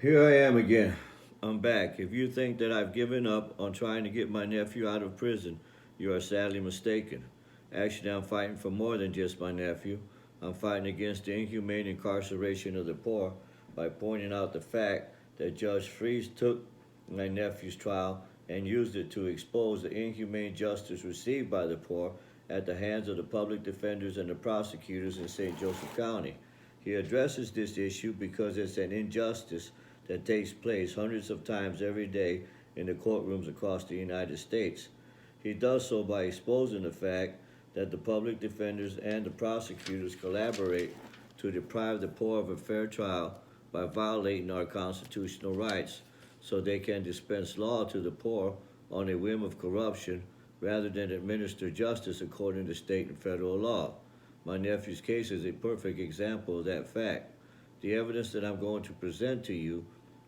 Here I am again. I'm back. If you think that I've given up on trying to get my nephew out of prison, you are sadly mistaken. Actually, I'm fighting for more than just my nephew. I'm fighting against the inhumane incarceration of the poor by pointing out the fact that Judge Freeze took my nephew's trial and used it to expose the inhumane justice received by the poor at the hands of the public defenders and the prosecutors in St. Joseph County. He addresses this issue because it's an injustice that takes place hundreds of times every day in the courtrooms across the United States. He does so by exposing the fact that the public defenders and the prosecutors collaborate to deprive the poor of a fair trial by violating our constitutional rights so they can dispense law to the poor on a whim of corruption rather than administer justice according to state and federal law. My nephew's case is a perfect example of that fact. The evidence that I'm going to present to you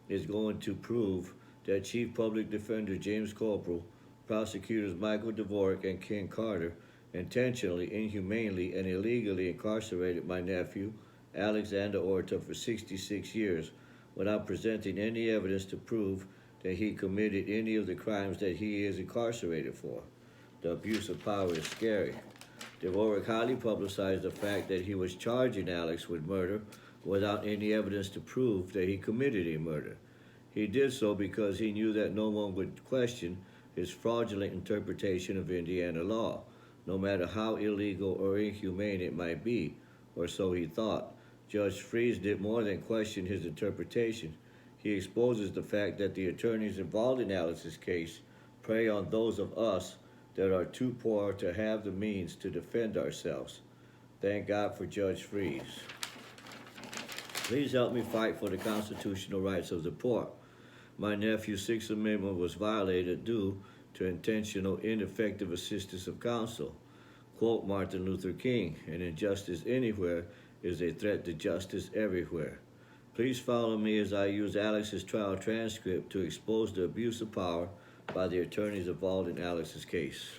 is going to prove that Chief Public Defender James Corporal, prosecutors Michael Dvorak and Ken Carter intentionally, inhumanely, and illegally incarcerated my nephew, Alexander Orta, for 66 years without presenting any evidence to prove that he committed any of the crimes that he is incarcerated for. The abuse of power is scary. Dvorak highly publicized the fact that he was charging Alex with murder without any evidence to prove that he committed a murder. He did so because he knew that no one would question his fraudulent interpretation of Indiana law, no matter how illegal or inhumane it might be, or so he thought. Judge Freeze did more than question his interpretation. He exposes the fact that the attorneys involved in Alex's case prey on those of us that are too poor to have the means to defend ourselves. Thank God for Judge Freeze. Please help me fight for the constitutional rights of the poor. My nephew's Sixth Amendment was violated due to intentional ineffective assistance of counsel. Quote Martin Luther King, an injustice anywhere is a threat to justice everywhere. Please follow me as I use Alex's trial transcript to expose the abuse of power by the attorneys involved in Alex's case.